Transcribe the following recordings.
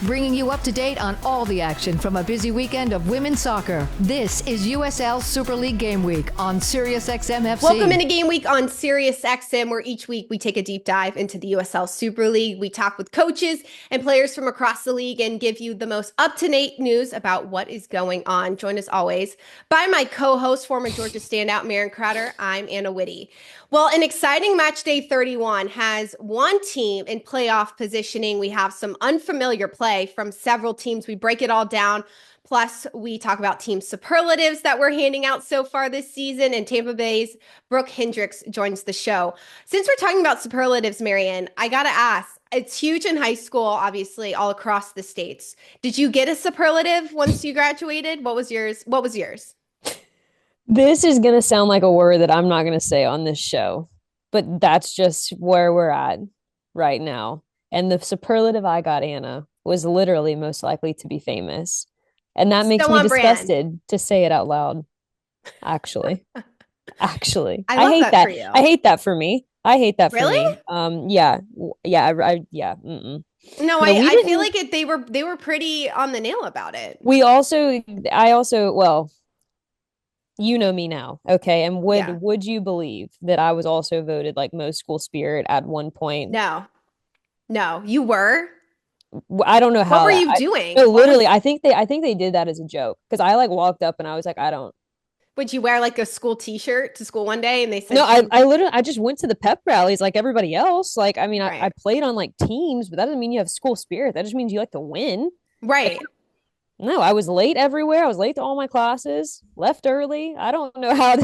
bringing you up to date on all the action from a busy weekend of women's soccer. This is USL Super League Game Week on SiriusXM FC. Welcome into Game Week on SiriusXM, where each week we take a deep dive into the USL Super League. We talk with coaches and players from across the league and give you the most up-to-date news about what is going on. Joined as always by my co-host, former Georgia standout Marion Crowder. I'm Anna Witte. Well, an exciting match day 31 has one team in playoff positioning. We have some unfamiliar play from several teams. We break it all down. Plus, we talk about team superlatives that we're handing out so far this season, and Tampa Bay's Brooke Hendrix joins the show. Since we're talking about superlatives, Marion, I got to ask, it's huge in high school, obviously, all across the states. Did you get a superlative once you graduated? What was yours? This is going to sound like a word that I'm not going to say on this show, but that's just where we're at right now. And the superlative I got, Anna, was literally most likely to be famous. And that makes me disgusted to say it out loud. Actually, I hate that. I hate that for me. I hate that for me. Yeah. No, I feel like they were pretty on the nail about it. Well, you know me now, okay? And would you believe that I was also voted like most school spirit at one point? No, you were. I don't know how. What were you doing? No, literally, I think they did that as a joke because I like walked up and I was like, I don't. Would you wear like a school T-shirt to school one day and they said? No, I just went to the pep rallies like everybody else. Like, I mean, right. I played on like teams, but that doesn't mean you have school spirit. That just means you like to win. Right. No, I was late everywhere. I was late to all my classes, left early. I don't know how.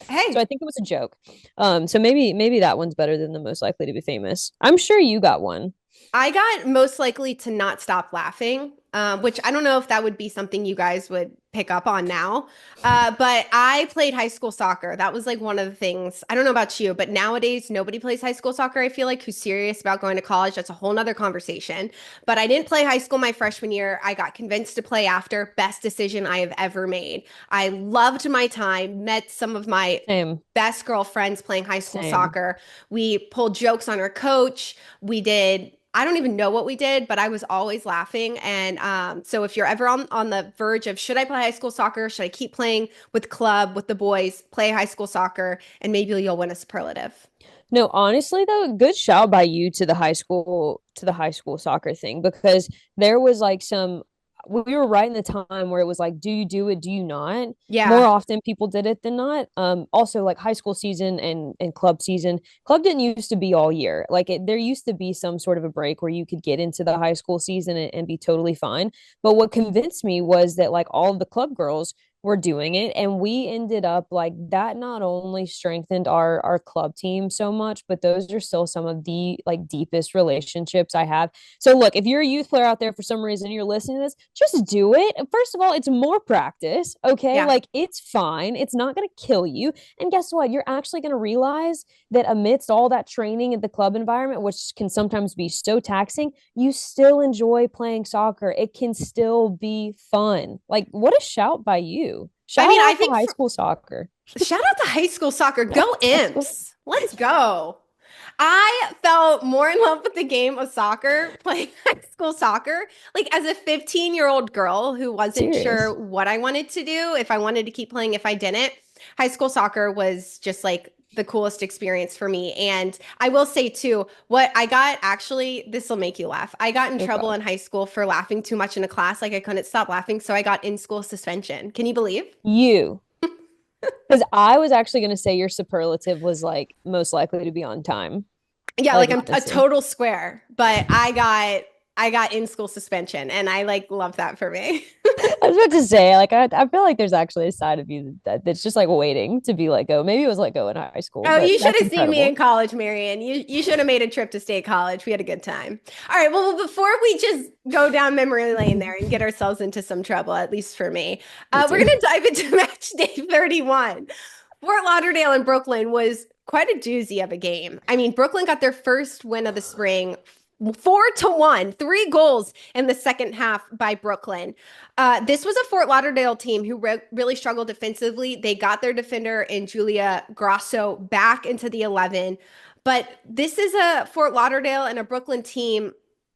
Hey. So I think it was a joke. So maybe that one's better than the most likely to be famous. I'm sure you got one. I got most likely to not stop laughing, which I don't know if that would be something you guys would pick up on now. But I played high school soccer. That was like one of the things. I don't know about you, but nowadays nobody plays high school soccer, I feel like, who's serious about going to college. That's a whole nother conversation. But I didn't play high school my freshman year. I got convinced to play after. Best decision I have ever made. I loved my time, met some of my best girlfriends playing high school soccer. We pulled jokes on our coach. I don't even know what we did, but I was always laughing. And so if you're ever on the verge of, should I play high school soccer? Should I keep playing with club, with the boys, play high school soccer, and maybe you'll win a superlative? No, honestly, though, good shout by you to the high school soccer thing, because there was like we were right in the time where it was like, do you do it? Do you not? Yeah. More often people did it than not. Also like high school season and club season. Club didn't used to be all year. Like there used to be some sort of a break where you could get into the high school season and be totally fine. But what convinced me was that like all of the club girls were doing it, and we ended up like that not only strengthened our club team so much, but those are still some of the like deepest relationships I have. So look, if you're a youth player out there for some reason you're listening to this, just do it. First of all, it's more practice, okay? Yeah. Like it's fine. It's not going to kill you. And guess what? You're actually going to realize that amidst all that training at the club environment, which can sometimes be so taxing, you still enjoy playing soccer. It can still be fun. Like what a shout by you. I think high school soccer. Shout out to high school soccer. Go Imps. Let's go. I fell more in love with the game of soccer playing high school soccer. Like as a 15-year-old girl who wasn't sure what I wanted to do, if I wanted to keep playing, if I didn't, high school soccer was just like the coolest experience for me. And I will say too, what I got, actually, this will make you laugh. I got in trouble in high school for laughing too much in a class. Like I couldn't stop laughing. So I got in-school suspension. Can you believe? You. Because I was actually going to say your superlative was like most likely to be on time. Yeah, like I'm a total square, but I got in-school suspension, and I like love that for me. I was about to say, like, I feel like there's actually a side of you that's just like waiting to be let go. Maybe it was let go in high school. Oh, you should have seen me in college, Marion. You should have made a trip to State College. We had a good time. All right. Well, before we just go down memory lane there and get ourselves into some trouble, at least for me, we're going to dive into match day 31. Fort Lauderdale and Brooklyn was quite a doozy of a game. I mean, Brooklyn got their first win of the spring, 4-1, 3 goals in the second half by Brooklyn. This was a Fort Lauderdale team who really struggled defensively. They got their defender in Julia Grosso back into the 11. But this is a Fort Lauderdale and a Brooklyn team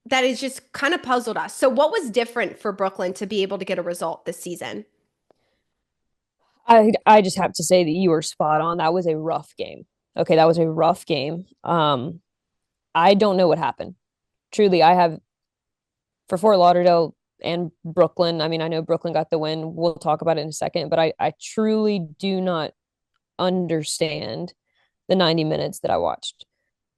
that has just kind of puzzled us. So what was different for Brooklyn to be able to get a result this season? I just have to say that you were spot on. That was a rough game. Okay, that was a rough game. I don't know what happened. Truly, I have for Fort Lauderdale and Brooklyn. I mean, I know Brooklyn got the win. We'll talk about it in a second, but I truly do not understand the 90 minutes that I watched.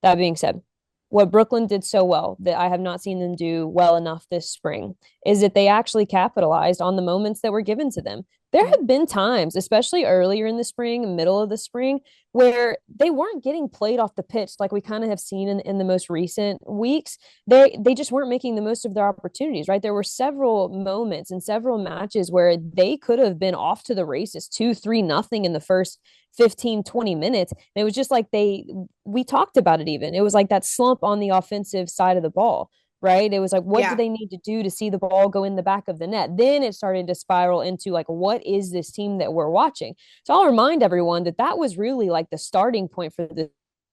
That being said, what Brooklyn did so well that I have not seen them do well enough this spring is that they actually capitalized on the moments that were given to them. There have been times, especially earlier in the spring, middle of the spring, where they weren't getting played off the pitch like we kind of have seen in the most recent weeks. They just weren't making the most of their opportunities, right? There were several moments and several matches where they could have been off to the races 2-3-0 in the first 15, 20 minutes. And it was just like we talked about it even. It was like that slump on the offensive side of the ball, right? It was like, what do they need to do to see the ball go in the back of the net? Then it started to spiral into like, what is this team that we're watching? So I'll remind everyone that was really like the starting point for the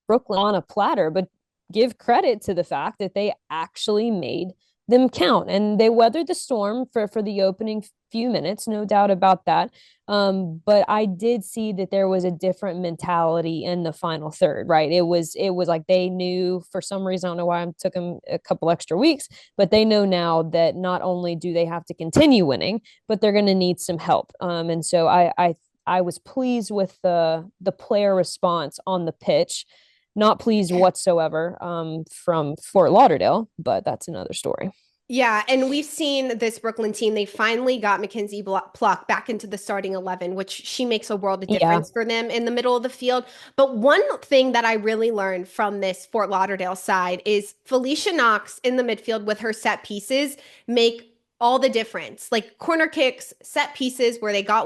Brooklyn on a platter, but give credit to the fact that they actually made them count and they weathered the storm for the opening few minutes, no doubt about that. But I did see that there was a different mentality in the final third, right? It was like they knew for some reason, I don't know why it took them a couple extra weeks, but they know now that not only do they have to continue winning, but they're going to need some help. And so I was pleased with the player response on the pitch. Not pleased whatsoever from Fort Lauderdale, but that's another story. Yeah, and we've seen this Brooklyn team. They finally got Mackenzie Pluck back into the starting 11, which she makes a world of difference for them in the middle of the field. But one thing that I really learned from this Fort Lauderdale side is Felicia Knox in the midfield with her set pieces make all the difference. Like corner kicks, set pieces where they got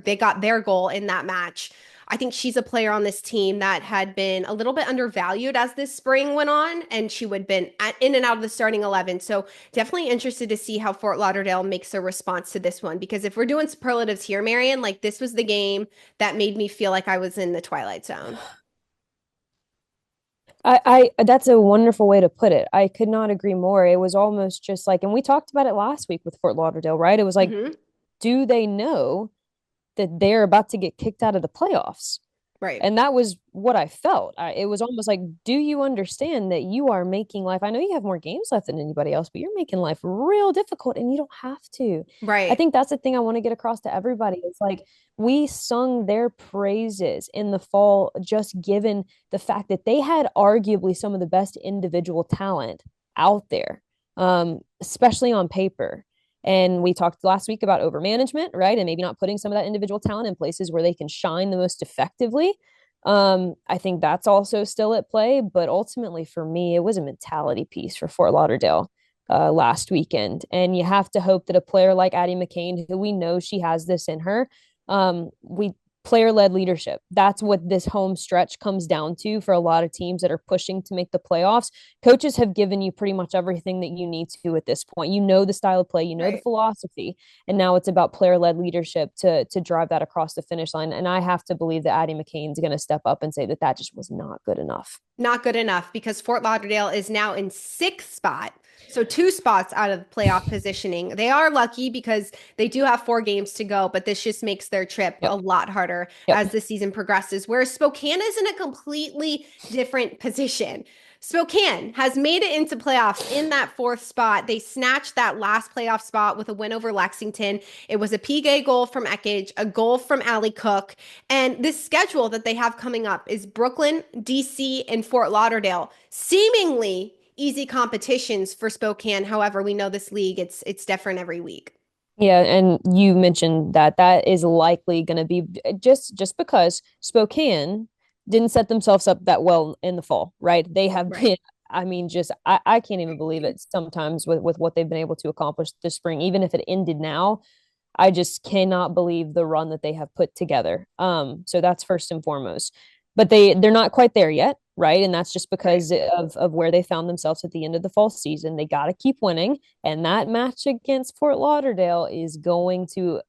they got their goal in that match. I think she's a player on this team that had been a little bit undervalued as this spring went on, and she would have been in and out of the starting 11. So definitely interested to see how Fort Lauderdale makes a response to this one, because if we're doing superlatives here, Marion, like this was the game that made me feel like I was in the Twilight Zone. I that's a wonderful way to put it. I could not agree more. It was almost just like, and we talked about it last week with Fort Lauderdale, right? It was like, do they know that they're about to get kicked out of the playoffs? Right. And that was what I felt. It was almost like, do you understand that you are making life? I know you have more games left than anybody else, but you're making life real difficult and you don't have to. Right. I think that's the thing I want to get across to everybody. It's like we sung their praises in the fall, just given the fact that they had arguably some of the best individual talent out there, especially on paper. And we talked last week about overmanagement, right? And maybe not putting some of that individual talent in places where they can shine the most effectively. I think that's also still at play. But ultimately, for me, it was a mentality piece for Fort Lauderdale last weekend. And you have to hope that a player like Addie McCain, who we know she has this in her, we player-led leadership. That's what this home stretch comes down to for a lot of teams that are pushing to make the playoffs. Coaches have given you pretty much everything that you need to at this point. You know the style of play, you know the philosophy, and now it's about player-led leadership to drive that across the finish line. And I have to believe that Addie McCain's going to step up and say that just was not good enough. Not good enough, because Fort Lauderdale is now in 6th spot. So 2 spots out of playoff positioning. They are lucky because they do have 4 games to go, but this just makes their trip a lot harder as the season progresses. Whereas Spokane is in a completely different position. Spokane has made it into playoffs in that 4th spot. They snatched that last playoff spot with a win over Lexington. It was a PK goal from Ekage, a goal from Allie Cook. And this schedule that they have coming up is Brooklyn, DC, and Fort Lauderdale. Seemingly easy competitions for Spokane. However, we know this league, it's different every week. Yeah, and you mentioned that is likely going to be just because Spokane didn't set themselves up that well in the fall, right? They have been, I mean, just I can't even believe it sometimes with what they've been able to accomplish this spring. Even if it ended now, I just cannot believe the run that they have put together. So that's first and foremost. But they're not quite there yet, right? And that's just because of where they found themselves at the end of the fall season. They got to keep winning, and that match against Fort Lauderdale is going to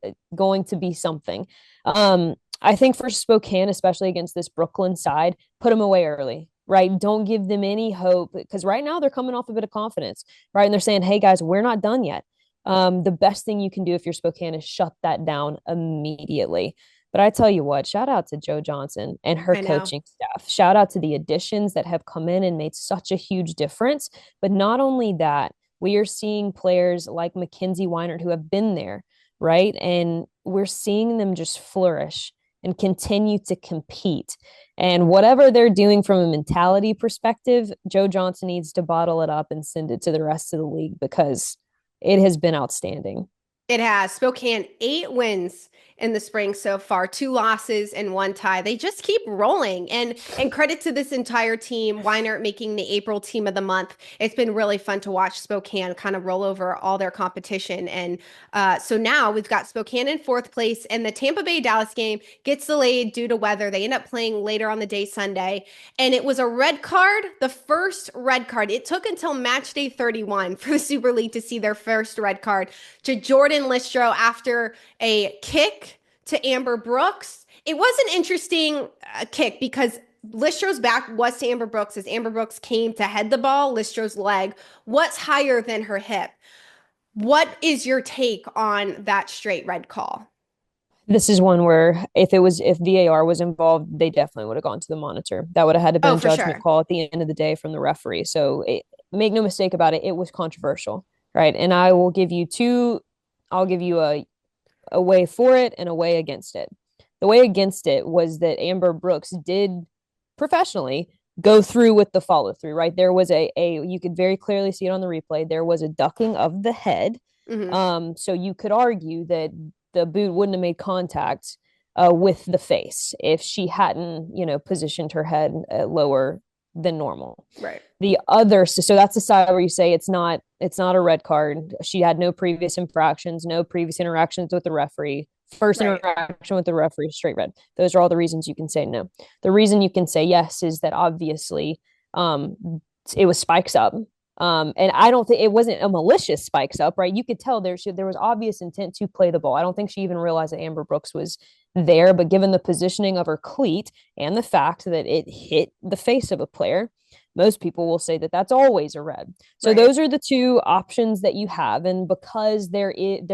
be something. I think for Spokane, especially against this Brooklyn side, put them away early, right? Don't give them any hope, because right now they're coming off a bit of confidence, right? And they're saying, hey guys, we're not done yet. The best thing you can do if you're Spokane is shut that down immediately. But I tell you what, shout out to Jo Johnson and her I know. coaching staff. Shout out to the additions that have come in and made such a huge difference. But not only that, we are seeing players like Mackenzie Weinert who have been there, right? And we're seeing them just flourish and continue to compete. And whatever they're doing from a mentality perspective, Jo Johnson needs to bottle it up and send it to the rest of the league, because it has been outstanding. It has. Spokane 8 wins in the spring so far, 2 losses and 1 tie. They just keep rolling. And credit to this entire team, Weinert making the April team of the month. It's been really fun to watch Spokane kind of roll over all their competition. And so now we've got Spokane in 4th place, and the Tampa Bay Dallas game gets delayed due to weather. They end up playing later on the day Sunday. And it was a red card, the first red card. It took until match day 31 for the Super League to see their first red card, to Jordyn Listro after a kick to Amber Brooks. It was an interesting kick because Listro's back was to Amber Brooks. As Amber Brooks came to head the ball, Listro's leg was higher than her hip. What is your take on that straight red call? This is one where if VAR was involved, they definitely would have gone to the monitor. That would have had to been a judgment call at the end of the day from the referee. So make no mistake about it, it was controversial, right? And I will give you I'll give you a way for it and a way against it. The way against it was that Amber Brooks did professionally go through with the follow through, right? There was you could very clearly see it on the replay. There was a ducking of the head. Mm-hmm. So you could argue that the boot wouldn't have made contact with the face if she hadn't, positioned her head lower than normal. Right. The other, so that's the side where you say it's not a red card. She had no previous infractions, no previous interactions with the referee. First interaction with the referee, straight red. Those are all the reasons you can say no. The reason you can say yes is that obviously it was spikes up. And I don't think it wasn't a malicious spikes up, right? You could tell there was obvious intent to play the ball. I don't think she even realized that Amber Brooks was there, but given the positioning of her cleat and the fact that it hit the face of a player, most people will say that that's always a red. So those are the two options that you have. And because there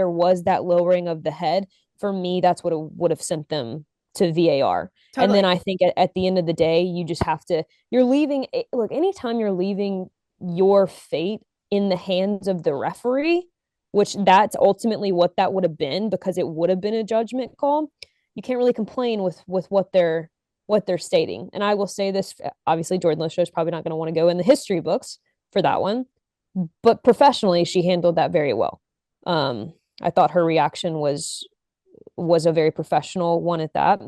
was that lowering of the head, for me, that's what it would have sent them to VAR. Totally. And then I think at the end of the day, you just have to, anytime you're leaving your fate in the hands of the referee, which that's ultimately what that would have been, because it would have been a judgment call, you can't really complain with what they're stating. And I will say this, obviously Jordyn Listro is probably not going to want to go in the history books for that one, but professionally she handled that very well. I thought her reaction was a very professional one at that.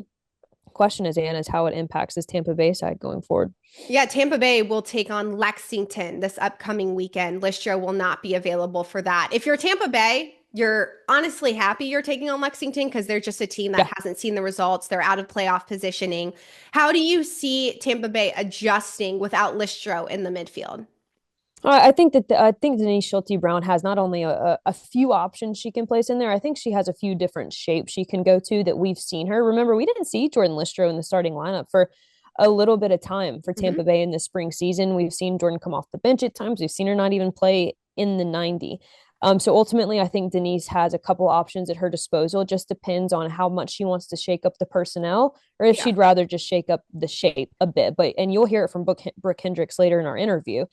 Question is, Anna, is how it impacts this Tampa Bay side going forward. Yeah, Tampa Bay will take on Lexington this upcoming weekend. Listro will not be available for that. If you're Tampa Bay, you're honestly happy you're taking on Lexington because they're just a team that hasn't seen the results. They're out of playoff positioning. How do you see Tampa Bay adjusting without Listro in the midfield? I think Denise Schulte-Brown has not only a few options she can place in there. I think she has a few different shapes she can go to that we've seen her. Remember, we didn't see Jordyn Listro in the starting lineup for a little bit of time for Tampa Bay in the spring season. We've seen Jordyn come off the bench at times. We've seen her not even play in the 90. So ultimately, I think Denise has a couple options at her disposal. It just depends on how much she wants to shake up the personnel, or if she'd rather just shake up the shape a bit. And you'll hear it from Brooke Hendrix later in our interview.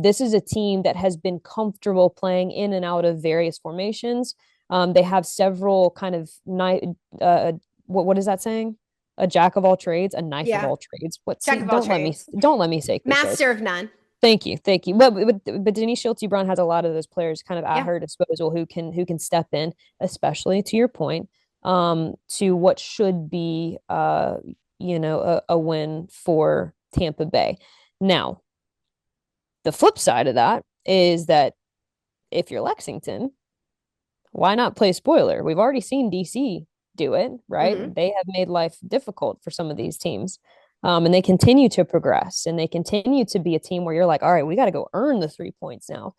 This is a team that has been comfortable playing in and out of various formations. They have several kind of what is that saying? A jack of all trades, a knife of all trades. Don't let me say master of none. Thank you. But Denise Schulte-Brown has a lot of those players kind of at her disposal who can step in, especially to your point, to what should be a win for Tampa Bay. Now, the flip side of that is that if you're Lexington, why not play spoiler? We've already seen DC do it, right? Mm-hmm. They have made life difficult for some of these teams. And they continue to progress, and they continue to be a team where you're like, all right, we got to go earn the 3 points now.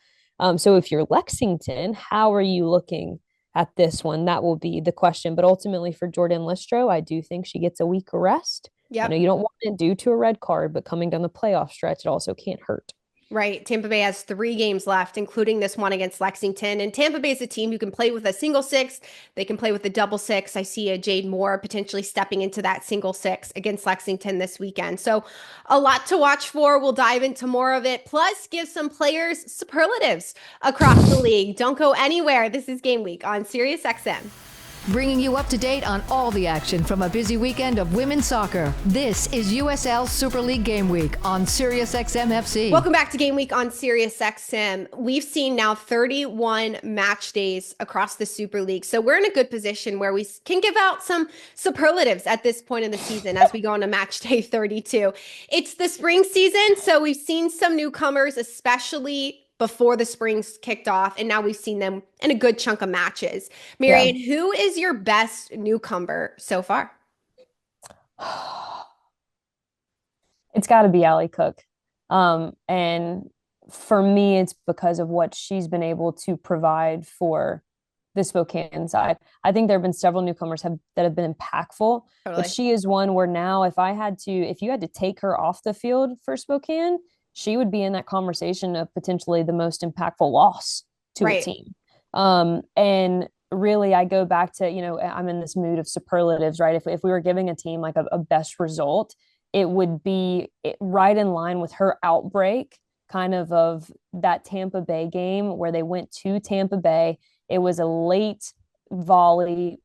So if you're Lexington, how are you looking at this one? That will be the question. But ultimately for Jordyn Listro, I do think she gets a week of rest. Yep. know you don't want it due to a red card, but coming down the playoff stretch, it also can't hurt. Right. Tampa Bay has 3 games left, including this one against Lexington. And Tampa Bay is a team who can play with a single six. They can play with a double six. I see a Jade Moore potentially stepping into that single six against Lexington this weekend. So a lot to watch for. We'll dive into more of it. Plus, give some players superlatives across the league. Don't go anywhere. This is Game Week on SiriusXM. Bringing you up to date on all the action from a busy weekend of women's soccer. This is USL Super League Game Week on SiriusXM FC. Welcome back to Game Week on SiriusXM. We've seen now 31 match days across the Super League. So we're in a good position where we can give out some superlatives at this point in the season as we go into match day 32. It's the spring season, so we've seen some newcomers, especially before the spring's kicked off, and now we've seen them in a good chunk of matches. Marion, who is your best newcomer so far? It's got to be Allie Cook. And for me, it's because of what she's been able to provide for the Spokane side. I think there have been several newcomers that have been impactful, Totally. but she is one where now if you had to take her off the field for Spokane, she would be in that conversation of potentially the most impactful loss to a team. And really, I go back to, I'm in this mood of superlatives, right? If we were giving a team like a best result, it would be right in line with her outbreak kind of that Tampa Bay game where they went to Tampa Bay. It was a late volley,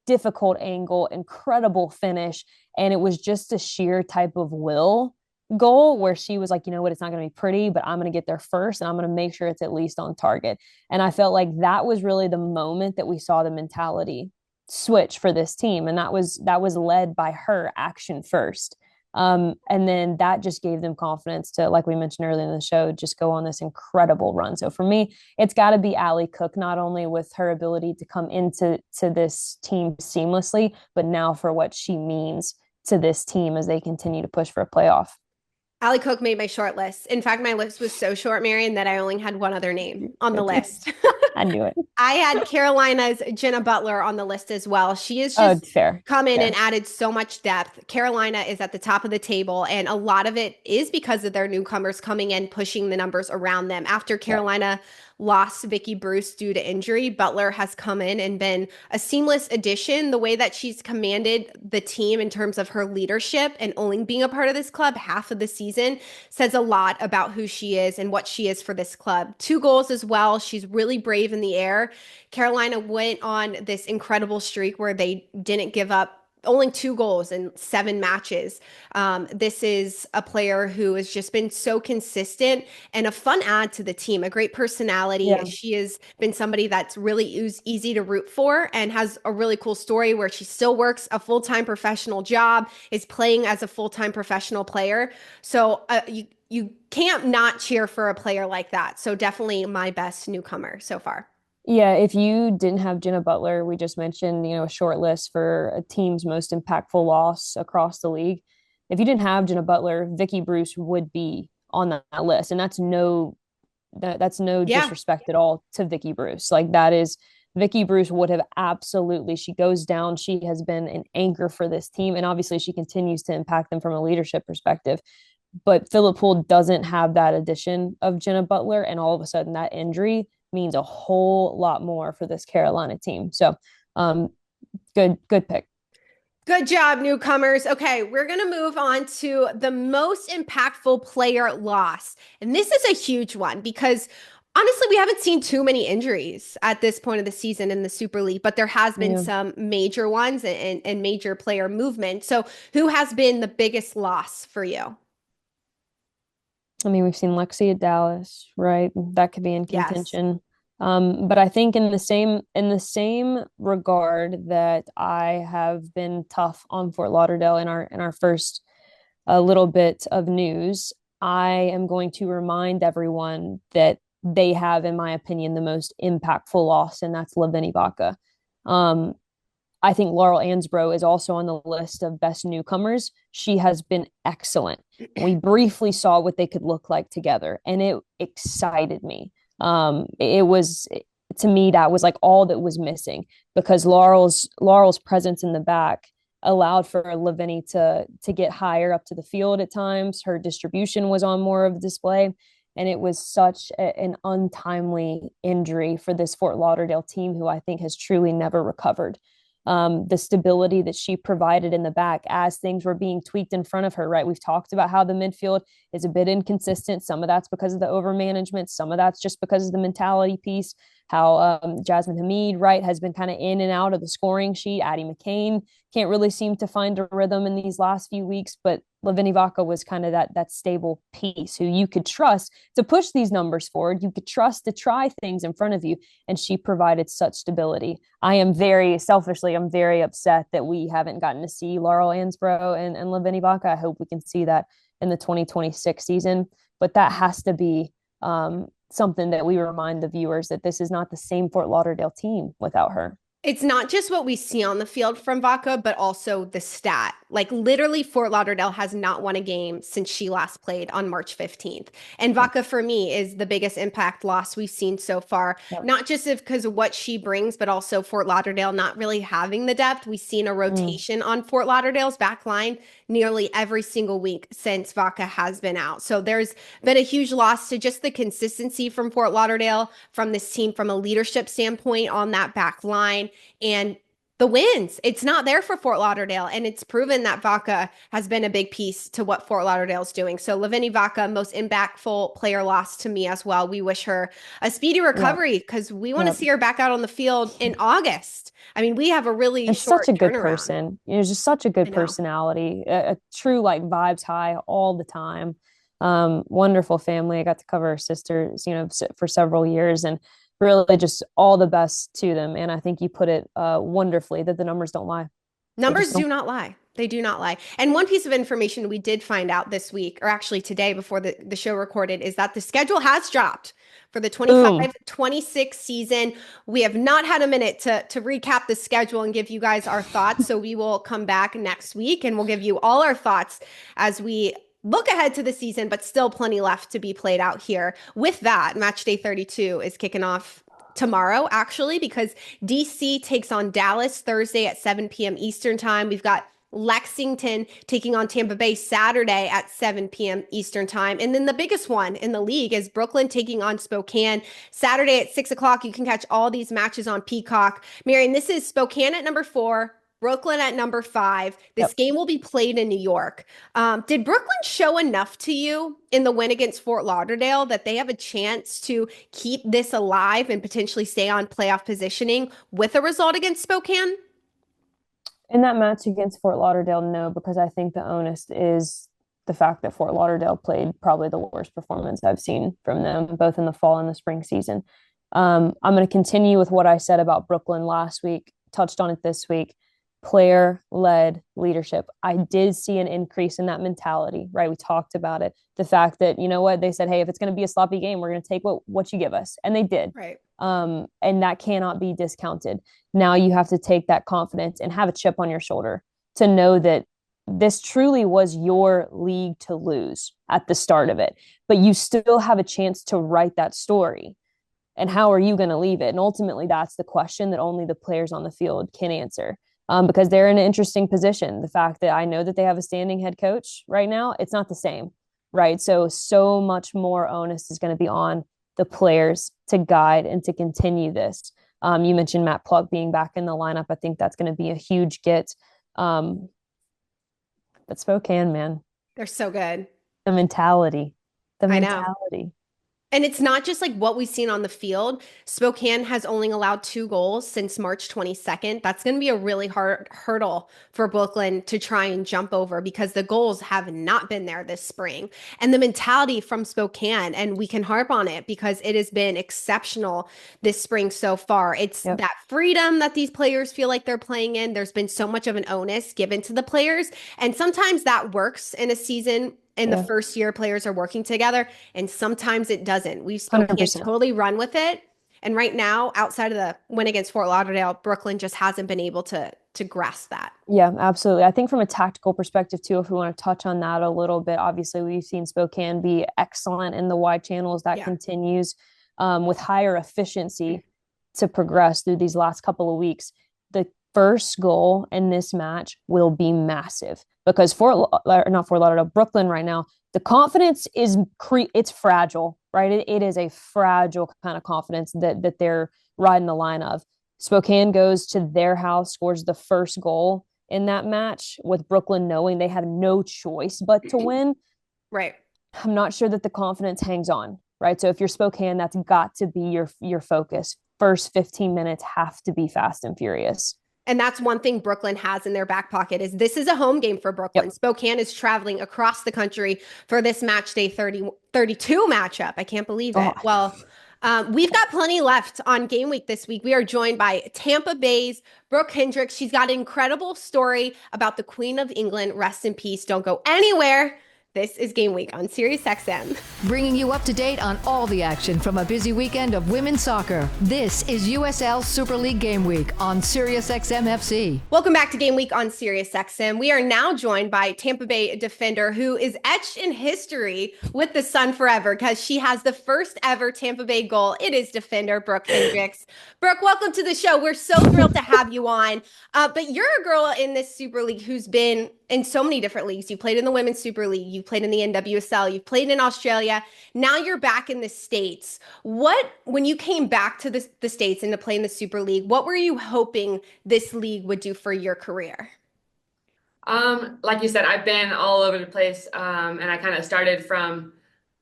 difficult angle, incredible finish. And it was just a sheer type of will goal where she was like, you know what, it's not going to be pretty, but I'm going to get there first and I'm going to make sure it's at least on target. And I felt like that was really the moment that we saw the mentality switch for this team. And that was led by her action first. And then that just gave them confidence to, like we mentioned earlier in the show, just go on this incredible run. So for me, it's got to be Allie Cook, not only with her ability to come into this team seamlessly, but now for what she means to this team as they continue to push for a playoff. Allie Cook made my short list. In fact, my list was so short, Marion, that I only had one other name on the list. I knew it. I had Carolina's Jenna Butler on the list as well. She has just come in and added so much depth. Carolina is at the top of the table, and a lot of it is because of their newcomers coming in, pushing the numbers around them. After Carolina lost Vicky Bruce due to injury, Butler has come in and been a seamless addition. The way that she's commanded the team in terms of her leadership and only being a part of this club half of the season says a lot about who she is and what she is for this club. 2 goals as well. She's really brave in the air. Carolina went on this incredible streak where they didn't give up only 2 goals in 7 matches. This is a player who has just been so consistent and a fun add to the team, a great personality. Yeah. She has been somebody that's really easy to root for and has a really cool story where she still works a full-time professional job, is playing as a full-time professional player. So you can't not cheer for a player like that. So definitely my best newcomer so far. Yeah, if you didn't have Jenna Butler, we just mentioned, a short list for a team's most impactful loss across the league. If you didn't have Jenna Butler, Vicky Bruce would be on that list. And that's no disrespect at all to Vicky Bruce. Like Vicky Bruce would have absolutely, she goes down. She has been an anchor for this team. And obviously she continues to impact them from a leadership perspective. But Phillip Poole doesn't have that addition of Jenna Butler. And all of a sudden that injury means a whole lot more for this Carolina team. So good pick. Good job, newcomers. Okay, we're going to move on to the most impactful player loss. And this is a huge one because honestly, we haven't seen too many injuries at this point of the season in the Super League, but there has been some major ones and major player movement. So who has been the biggest loss for you? I mean, we've seen Lexi at Dallas, right? That could be in contention. Yes. But I think in the same regard that I have been tough on Fort Lauderdale in our first little bit of news, I am going to remind everyone that they have, in my opinion, the most impactful loss, and that's Laveni Vaka. I think Laurel Ansbro is also on the list of best newcomers. She has been excellent. We briefly saw what they could look like together, and it excited me. It was, to me, that was like all that was missing, because Laurel's presence in the back allowed for Laveni to get higher up to the field at times. Her distribution was on more of display. And it was such an untimely injury for this Fort Lauderdale team, who I think has truly never recovered. The stability that she provided in the back as things were being tweaked in front of her, right? We've talked about how the midfield is a bit inconsistent. Some of that's because of the overmanagement. Some of that's just because of the mentality piece, how Jasmine Hamid, right, has been kind of in and out of the scoring sheet. Addie McCain can't really seem to find a rhythm in these last few weeks, but Laveni Vaka was kind of that stable piece who you could trust to push these numbers forward. You could trust to try things in front of you, and she provided such stability. I am very upset that we haven't gotten to see Laurel Ansbro and Laveni Vaka. I hope we can see that in the 2026 season, but that has to be something that we remind the viewers that this is not the same Fort Lauderdale team without her. It's not just what we see on the field from Vaka, but also the stat. Like literally Fort Lauderdale has not won a game since she last played on March 15th. And Vaka for me is the biggest impact loss we've seen so far, not just because of what she brings, but also Fort Lauderdale not really having the depth. We've seen a rotation on Fort Lauderdale's back line nearly every single week since Vaka has been out. So there's been a huge loss to just the consistency from Fort Lauderdale, from this team, from a leadership standpoint on that back line. And the wins, it's not there for Fort Lauderdale. And it's proven that Vaka has been a big piece to what Fort Lauderdale's doing. So Laveni Vaka, most impactful player loss to me as well. We wish her a speedy recovery because we want to see her back out on the field in August. I mean, we have a really short such a good turnaround. person. Just such a good personality, a true like vibes high all the time. Wonderful family. I got to cover her sisters, for several years, and really just all the best to them. And I think you put it wonderfully that the numbers don't lie. Numbers do not lie. They do not lie. And one piece of information we did find out this week, or actually today before the show recorded, is that the schedule has dropped for the 25-26 season. We have not had a minute to recap the schedule and give you guys our thoughts. So we will come back next week and we'll give you all our thoughts as we look ahead to the season, but still plenty left to be played out here. With that, match day 32 is kicking off tomorrow, actually, because DC takes on Dallas Thursday at 7 p.m. Eastern time. We've got Lexington taking on Tampa Bay Saturday at 7 p.m. Eastern time. And then the biggest one in the league is Brooklyn taking on Spokane Saturday at 6 o'clock. You can catch all these matches on Peacock. Marion, this is Spokane at number 4, Brooklyn at number 5. This game will be played in New York. Did Brooklyn show enough to you in the win against Fort Lauderdale that they have a chance to keep this alive and potentially stay on playoff positioning with a result against Spokane? In that match against Fort Lauderdale, no, because I think the onus is the fact that Fort Lauderdale played probably the worst performance I've seen from them, both in the fall and the spring season. I'm going to continue with what I said about Brooklyn last week, touched on it this week. Player-led leadership. I did see an increase in that mentality, right? We talked about it. The fact that, they said, hey, if it's going to be a sloppy game, we're going to take what you give us. And they did. Right. And that cannot be discounted. Now you have to take that confidence and have a chip on your shoulder to know that this truly was your league to lose at the start of it, but you still have a chance to write that story. And how are you going to leave it? And ultimately, that's the question that only the players on the field can answer. Because they're in an interesting position. The fact that I know that they have a standing head coach right now, it's not the same, right? So much more onus is going to be on the players to guide and to continue this. You mentioned Matt Pluck being back in the lineup. I think that's going to be a huge get. But Spokane, man. They're so good. The mentality. I know. And it's not just like what we've seen on the field. Spokane has only allowed 2 goals since March 22nd. That's going to be a really hard hurdle for Brooklyn to try and jump over because the goals have not been there this spring. And the mentality from Spokane, and we can harp on it because it has been exceptional this spring so far. It's that freedom that these players feel like they're playing in. There's been so much of an onus given to the players. And sometimes that works in a season. In the first year, players are working together, and sometimes it doesn't. We've totally run with it. And right now, outside of the win against Fort Lauderdale, Brooklyn just hasn't been able to grasp that. Yeah, absolutely. I think from a tactical perspective, too, if we want to touch on that a little bit, obviously we've seen Spokane be excellent in the wide channels. That continues with higher efficiency to progress through these last couple of weeks. The first goal in this match will be massive because not Fort Lauderdale, Brooklyn right now, the confidence is it's fragile, right? It is a fragile kind of confidence that they're riding the line of. Spokane goes to their house, scores the first goal in that match with Brooklyn knowing they have no choice but to win. Right. I'm not sure that the confidence hangs on, right? So if you're Spokane, that's got to be your focus. First 15 minutes have to be fast and furious. And that's one thing Brooklyn has in their back pocket is this is a home game for Brooklyn. Yep. Spokane is traveling across the country for this match day 32 matchup. I can't believe it. Well, we've got plenty left on Game Week this week. We are joined by Tampa Bay's Brooke Hendrix. She's got an incredible story about the Queen of England. Rest in peace. Don't go anywhere. This is Game Week on SiriusXM. Bringing you up to date on all the action from a busy weekend of women's soccer. This is USL Super League Game Week on SiriusXM FC. Welcome back to Game Week on SiriusXM. We are now joined by Tampa Bay defender who is etched in history with the Sun forever because she has the first ever Tampa Bay goal. It is defender Brooke Hendrix. Brooke, welcome to the show. We're so thrilled to have you on. But you're a girl in this Super League who's been in so many different leagues. You played in the Women's Super League. You played in the NWSL. You've played in Australia. Now you're back in the States. When you came back to the States and to play in the Super League, what were you hoping this league would do for your career? Like you said, I've been all over the place. And I kind of started from,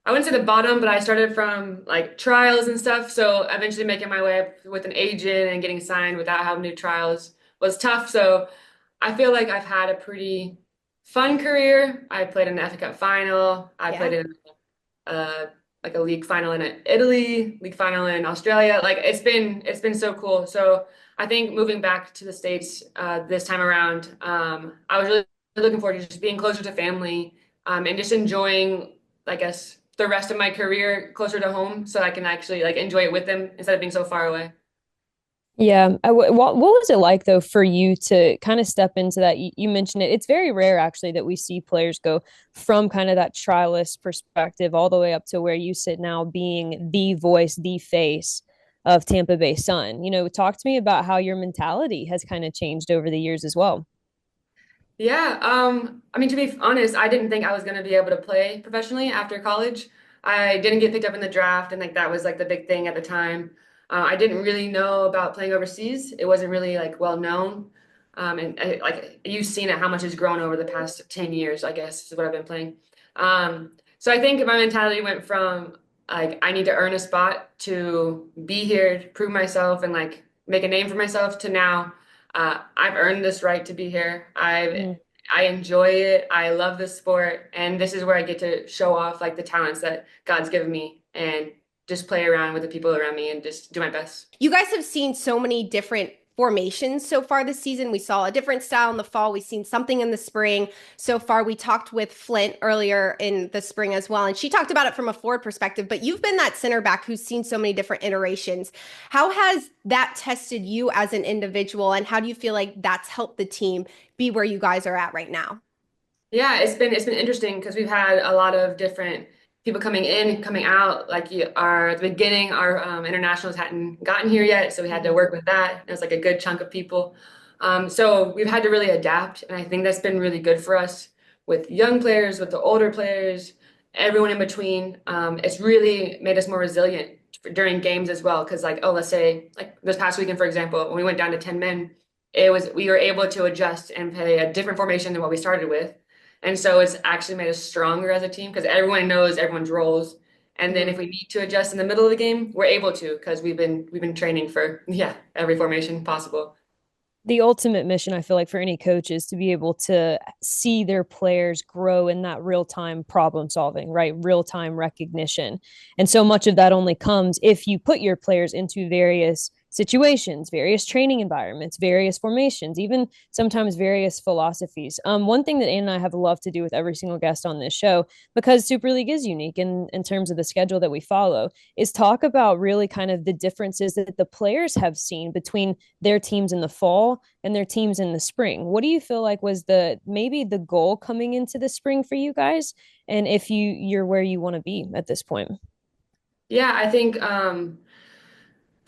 I wouldn't say the bottom, but I started from like trials and stuff. So eventually making my way up with an agent and getting signed without having to do trials was tough. So I feel like I've had a pretty fun career. I played in the FA Cup final. I played in like a league final in Italy, league final in Australia. Like it's been so cool. So I think moving back to the States this time around, I was really looking forward to just being closer to family and just enjoying, I guess, the rest of my career closer to home, so I can actually like enjoy it with them instead of being so far away. Yeah. What was it like, though, for you to kind of step into that? You mentioned it. It's very rare, actually, that we see players go from kind of that trialist perspective all the way up to where you sit now being the voice, the face of Tampa Bay Sun. Talk to me about how your mentality has kind of changed over the years as well. Yeah. I mean, to be honest, I didn't think I was going to be able to play professionally after college. I didn't get picked up in the draft, and like that was like the big thing at the time. I didn't really know about playing overseas. It wasn't really like well known. Like you've seen it, how much has grown over the past 10 years, I guess, is what I've been playing. So I think my mentality went from like, I need to earn a spot to be here, to prove myself and like make a name for myself, to now I've earned this right to be here. I enjoy it. I love this sport. And this is where I get to show off like the talents that God's given me and just play around with the people around me and just do my best. You guys have seen so many different formations so far this season. We saw a different style in the fall. We've seen something in the spring so far. We talked with Flint earlier in the spring as well, and she talked about it from a forward perspective, but you've been that center back who's seen so many different iterations. How has that tested you as an individual, and how do you feel like that's helped the team be where you guys are at right now? Yeah, it's been interesting because we've had a lot of different people coming in, coming out. Like at the beginning, our internationals hadn't gotten here yet, so we had to work with that. It was like a good chunk of people. So we've had to really adapt, and I think that's been really good for us with young players, with the older players, everyone in between. It's really made us more resilient during games as well. Because let's say like this past weekend, for example, when we went down to 10 men, we were able to adjust and play a different formation than what we started with. And so it's actually made us stronger as a team because everyone knows everyone's roles. And then if we need to adjust in the middle of the game, we're able to because we've been training for every formation possible. The ultimate mission, I feel like, for any coach is to be able to see their players grow in that real-time problem solving, right? Real-time recognition. And so much of that only comes if you put your players into various situations, various training environments, various formations, even sometimes various philosophies. One thing that Anne and I have loved to do with every single guest on this show, because Super League is unique in terms of the schedule that we follow, is talk about really kind of the differences that the players have seen between their teams in the fall and their teams in the spring. What do you feel like was maybe the goal coming into the spring for you guys? And if you're where you want to be at this point? Yeah, I think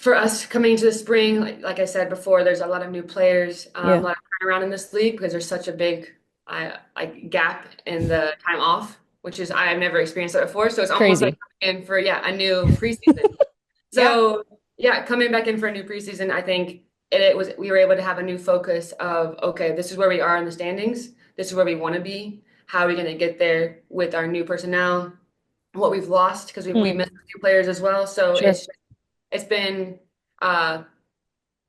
for us coming into the spring, like I said before, there's a lot of new players, a lot of turnaround in this league because there's such a big like gap in the time off, which is I've never experienced that before. So it's almost Crazy. like coming in for a new preseason. So coming back in for a new preseason, I think we were able to have a new focus of, okay, this is where we are in the standings. This is where we want to be. How are we going to get there with our new personnel? What we've lost because we missed a few players as well. So it's been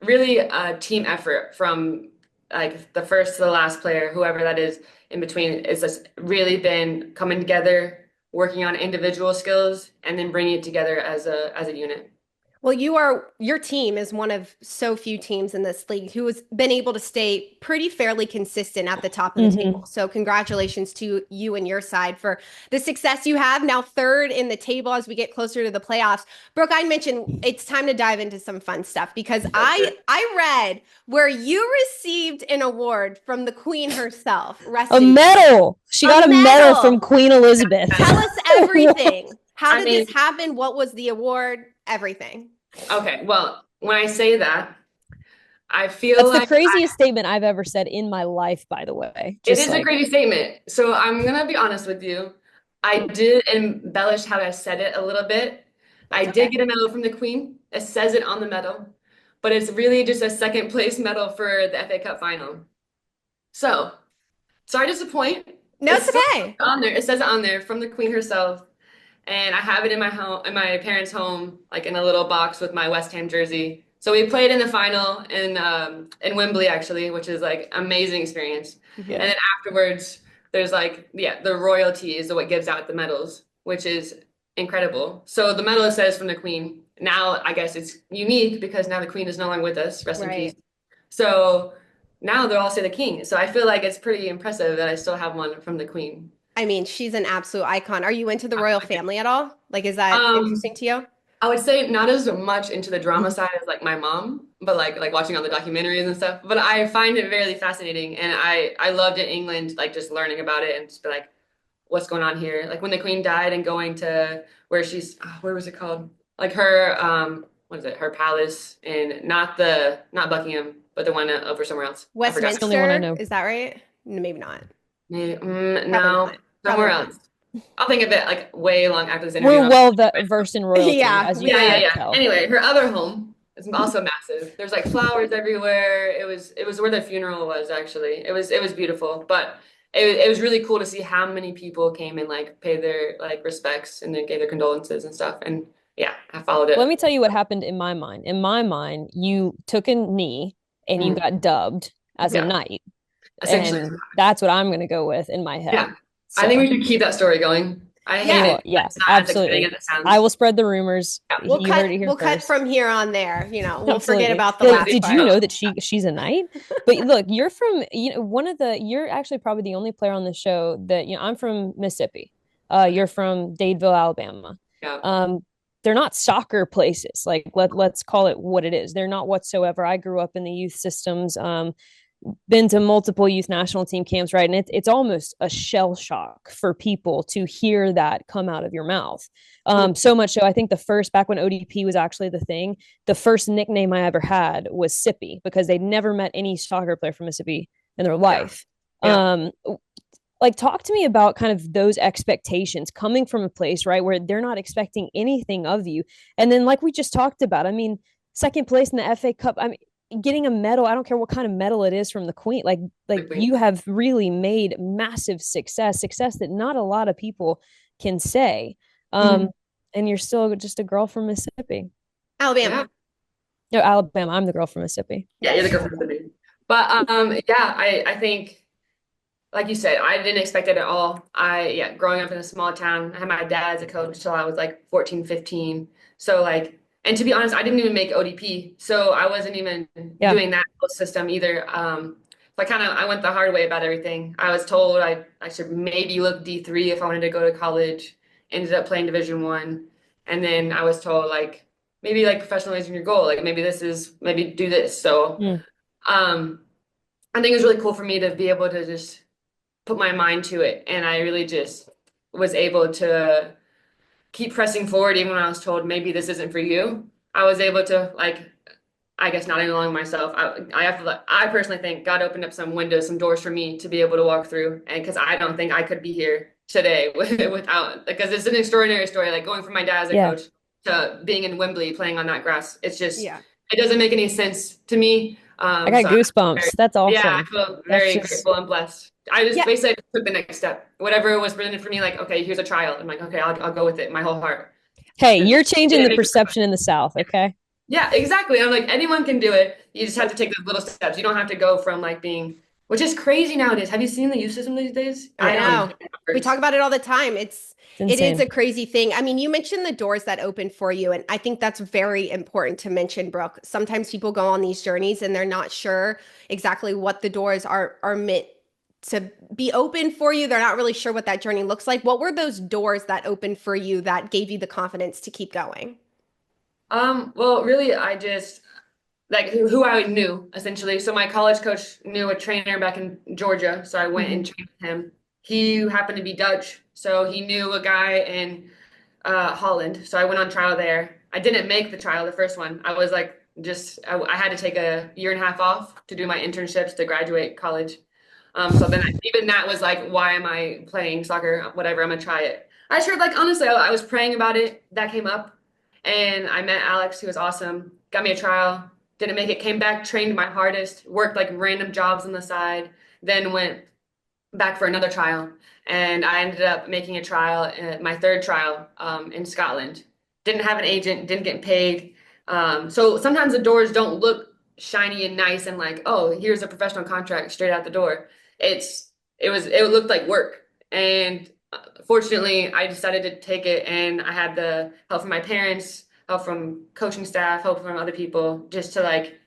really a team effort from like the first to the last player, whoever that is in between. It's just really been coming together, working on individual skills, and then bringing it together as a unit. Well, your team is one of so few teams in this league who has been able to stay pretty fairly consistent at the top of the table. So congratulations to you and your side for the success you have. Now third in the table as we get closer to the playoffs. Brooke, I mentioned it's time to dive into some fun stuff because I read where you received an award from the Queen herself. A medal. She got a medal from Queen Elizabeth. Tell us everything. How did this happen? What was the award? Everything. Okay, well, when I say that, I feel that's like the craziest statement I've ever said in my life, by the way. It is a crazy statement. So I'm going to be honest with you. I did embellish how I said it a little bit. I did get a medal from the Queen. It says it on the medal, but it's really just a second place medal for the FA Cup final. So, sorry to disappoint. No, it's okay. On there, it says it on there from the Queen herself. And I have it in my home, in my parents' home, like in a little box with my West Ham jersey. So we played in the final in Wembley, actually, which is like amazing experience. And then afterwards, there's like, the royalty is what gives out the medals, which is incredible. So the medal says from the Queen. Now, I guess it's unique because now the Queen is no longer with us. Rest in peace. So now they'll all say the King. So I feel like it's pretty impressive that I still have one from the Queen. I mean, she's an absolute icon. Are you into the royal family at all? Like, is that interesting to you? I would say not as much into the drama side as like my mom, but like watching all the documentaries and stuff. But I find it very fascinating, and I loved in England, like just learning about it and just be like, what's going on here? Like when the Queen died and going to where where was it called? Like her what is it? Her palace in not Buckingham, but the one over somewhere else. Westminster. The only one I know. Is that right? Maybe not. Maybe, Probably no. not. Somewhere Probably else. I'll think of it like way long after this interview. We're well versed in royalty. As you yeah. tell. Anyway, her other home is also massive. There's like flowers everywhere. It was where the funeral was actually. It was beautiful, but it was really cool to see how many people came and like paid their like respects and then gave their condolences and stuff. And I followed it. Let me tell you what happened in my mind. In my mind, you took a knee and you got dubbed as a knight. And that's what I'm going to go with in my head. Yeah. So. I think we should keep that story going. I hate it. Yes, absolutely. I will spread the rumors. Yeah. We'll cut from here on there. We'll forget about the last Did part. you know that she's a knight? But look, you're from you're actually probably the only player on the show that I'm from Mississippi. You're from Dadeville, Alabama. Yeah. They're not soccer places. Like let's call it what it is. They're not whatsoever. I grew up in the youth systems. Been to multiple youth national team camps, right? And it's almost a shell shock for people to hear that come out of your mouth. So much so, I think back when ODP was actually the thing, the first nickname I ever had was Sippy because they'd never met any soccer player from Mississippi in their life. Yeah. Like talk to me about kind of those expectations coming from a place, right, where they're not expecting anything of you. And then like we just talked about, I mean, second place in the FA Cup, I mean, getting a medal, I don't care what kind of medal it is from the Queen, like you have really made massive success that not a lot of people can say. And you're still just a girl from Mississippi. Alabama. No, Alabama. I'm the girl from Mississippi. Yeah, you're the girl from Mississippi. But I think, like you said, I didn't expect it at all. Growing up in a small town, I had my dad as a coach until I was like 14, 15. So like, and to be honest, I didn't even make ODP. So I wasn't even doing that system either. So I went the hard way about everything. I was told I should maybe look D3 if I wanted to go to college. Ended up playing Division 1. And then I was told like, maybe like professionalizing your goal. Like maybe do this. So I think it was really cool for me to be able to just put my mind to it. And I really just was able to keep pressing forward even when I was told maybe this isn't for you. I was able to like, I guess not any longer myself. I personally think God opened up some windows, some doors for me to be able to walk through, and because I don't think I could be here today without, because it's an extraordinary story. Like going from my dad as a coach to being in Wembley playing on that grass. It's just it doesn't make any sense to me. I got goosebumps. That's awesome. Yeah, I feel very grateful and blessed. I just basically took the next step. Whatever was presented for me, like, okay, here's a trial. I'm like, okay, I'll go with it, my whole heart. Hey, you're changing the perception in the South, okay? Yeah, exactly. I'm like, anyone can do it. You just have to take those little steps. You don't have to go from like being, which is crazy nowadays. Have you seen the youth system these days? I know. We talk about it all the time. It is a crazy thing. I mean, you mentioned the doors that open for you, and I think that's very important to mention, Brooke. Sometimes people go on these journeys and they're not sure exactly what the doors are meant to be open for you. They're not really sure what that journey looks like. What were those doors that opened for you that gave you the confidence to keep going? Well, really, I just like who I knew essentially. So my college coach knew a trainer back in Georgia, so I went and trained with him. He happened to be Dutch, so he knew a guy in Holland. So I went on trial there. I didn't make the trial, the first one. I was like, I had to take a year and a half off to do my internships to graduate college. So then even that was like, why am I playing soccer? Whatever, I'm gonna try it. I sure, like, honestly, I was praying about it. That came up, and I met Alex, who was awesome. Got me a trial. Didn't make it. Came back, trained my hardest. Worked like random jobs on the side. Then went back for another trial, and I ended up making a trial, my third trial, in Scotland. Didn't have an agent. Didn't get paid. So sometimes the doors don't look shiny and nice and like, oh, here's a professional contract straight out the door. It looked like work, and fortunately I decided to take it, and I had the help from my parents, help from coaching staff, help from other people, just to like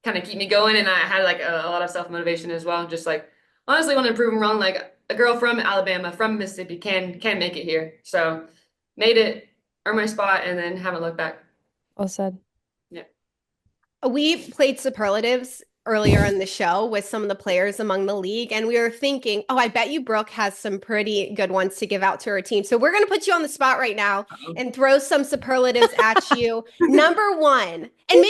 kind of keep me going. And I had like a lot of self-motivation as well, just like honestly want to prove them wrong. Like a girl from Alabama, from Mississippi can make it here. So made it, earned my spot, and then haven't looked back. Well said. Yeah. We played superlatives earlier in the show with some of the players among the league, and we were thinking, oh, I bet you Brooke has some pretty good ones to give out to her team. So we're going to put you on the spot right now and throw some superlatives at you. Number one, and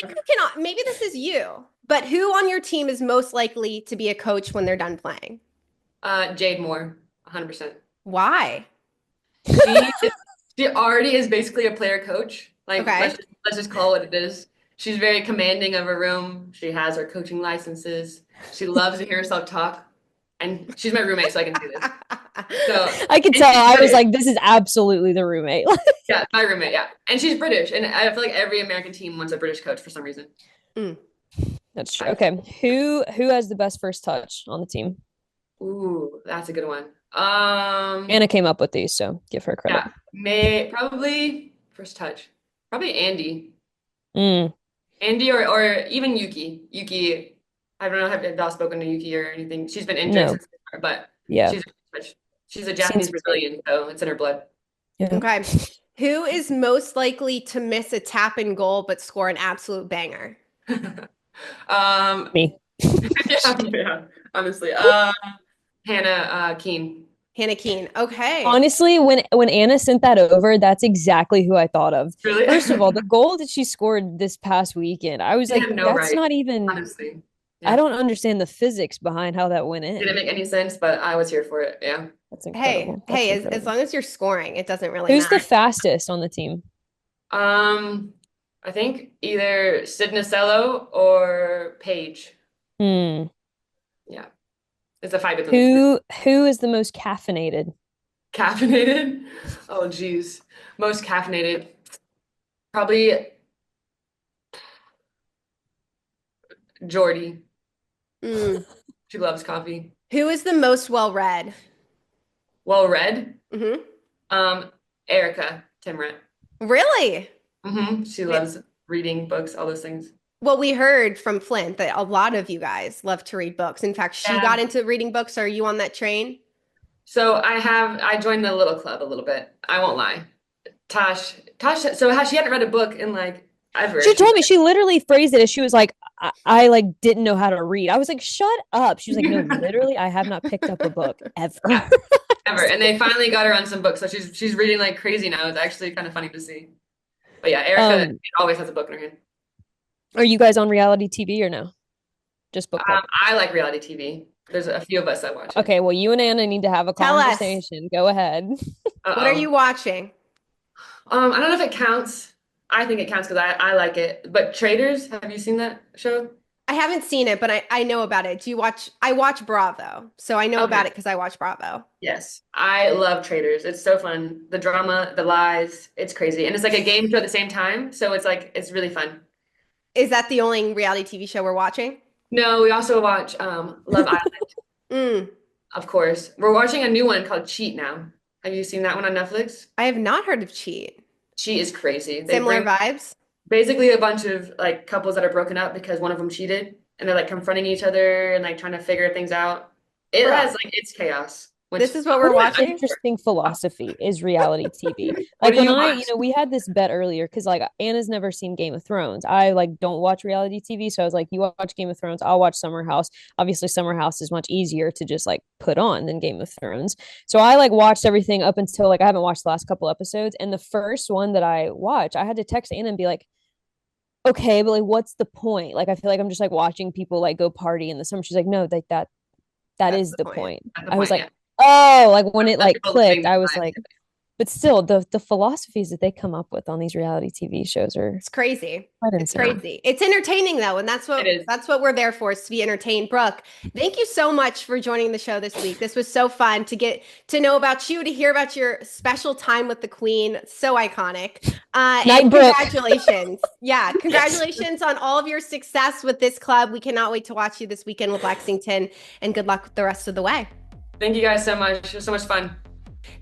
maybe this is you, but who on your team is most likely to be a coach when they're done playing? Jade Moore, 100%. Why? She already is basically a player coach. Like, okay. let's just call it what it is. She's very commanding of her room. She has her coaching licenses. She loves to hear herself talk. And she's my roommate, so I can do this. So I can tell. I was like, this is absolutely the roommate. Yeah, my roommate, yeah. And she's British. And I feel like every American team wants a British coach for some reason. That's true. Okay. Who has the best first touch on the team? Ooh, that's a good one. Anna came up with these, so give her credit. Yeah, probably first touch. Probably Andy. Andy or even Yuki. Yuki, I don't know if I've spoken to Yuki or anything. She's been injured, but yeah, she's a Japanese Brazilian, so it's in her blood. Yeah. Okay. Who is most likely to miss a tap in goal but score an absolute banger? Me. yeah, honestly. Hannah Keene. Hannah Keene. Okay. Honestly, when Anna sent that over, that's exactly who I thought of. Really? First of all, the goal that she scored this past weekend, I was like, that's not even. Honestly, yeah. I don't understand the physics behind how that went in. Didn't make any sense, but I was here for it. Yeah. That's incredible. As long as you're scoring, it doesn't really Who's matter. the fastest on the team? I think either Sid Nacello or Paige. Yeah. It's a fight between who is the most caffeinated? Caffeinated? Oh, geez. Most caffeinated. Probably Jordy. She loves coffee. Who is the most well-read? Well-read? Erica Timrett. Really? She loves reading books, all those things. Well, we heard from Flint that a lot of you guys love to read books. In fact, she got into reading books. Are you on that train? So I joined the little club a little bit. I won't lie. Tosh, so she hadn't read a book in like ever. She told me, she literally phrased it as she was like, I like didn't know how to read. I was like, shut up. She was like, no, literally, I have not picked up a book ever. Ever. And they finally got her on some books. So she's reading like crazy now. It's actually kind of funny to see. But yeah, Erica always has a book in her hand. Are you guys on reality TV or no? Just book club? I like reality TV. There's a few of us that watch it. Okay, well, you and Anna need to have a Tell us. conversation. Go ahead. What are you watching? I don't know if it counts. I think it counts because I like it. But Traders, have you seen that show? I haven't seen it, but I know about it. Do you watch? I watch Bravo, so I know about it because I watch Bravo. Yes, I love Traders. It's so fun. The drama, the lies, it's crazy. And it's like a game show at the same time. So it's like, it's really fun. Is that the only reality TV show we're watching? No, we also watch Love Island. Of course. We're watching a new one called Cheat now. Have you seen that one on Netflix? I have not heard of Cheat. Cheat is crazy. Similar vibes? Basically a bunch of like couples that are broken up because one of them cheated, and they're like confronting each other and like trying to figure things out. It has like, it's chaos. This is what we're watching. Interesting philosophy is reality TV. Like when we had this bet earlier because like Anna's never seen Game of Thrones. I like don't watch reality TV, so I was like, you watch Game of Thrones, I'll watch Summer House. Obviously, Summer House is much easier to just like put on than Game of Thrones. So I like watched everything up until like I haven't watched the last couple episodes, and the first one that I watched, I had to text Anna and be like, okay, but like, what's the point? Like, I feel like I'm just like watching people like go party in the summer. She's like, no, like that's is the point. I was like, oh, like when it like clicked, I was like, but still the philosophies that they come up with on these reality TV shows it's crazy. It's insane. crazy. It's entertaining though, and that's what we're there for, is to be entertained. Brooke, thank you so much for joining the show this week. This was so fun to get to know about you, to hear about your special time with the Queen. So iconic. And congratulations. Yeah, congratulations on all of your success with this club. We cannot wait to watch you this weekend with Lexington, and good luck with the rest of the way. Thank you guys so much. It was so much fun.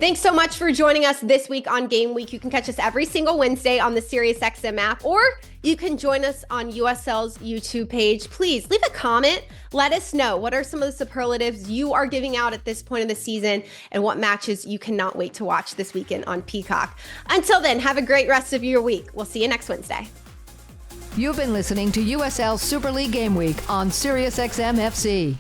Thanks so much for joining us this week on Game Week. You can catch us every single Wednesday on the SiriusXM app, or you can join us on USL's YouTube page. Please leave a comment. Let us know what are some of the superlatives you are giving out at this point of the season, and what matches you cannot wait to watch this weekend on Peacock. Until then, have a great rest of your week. We'll see you next Wednesday. You've been listening to USL Super League Game Week on SiriusXM FC.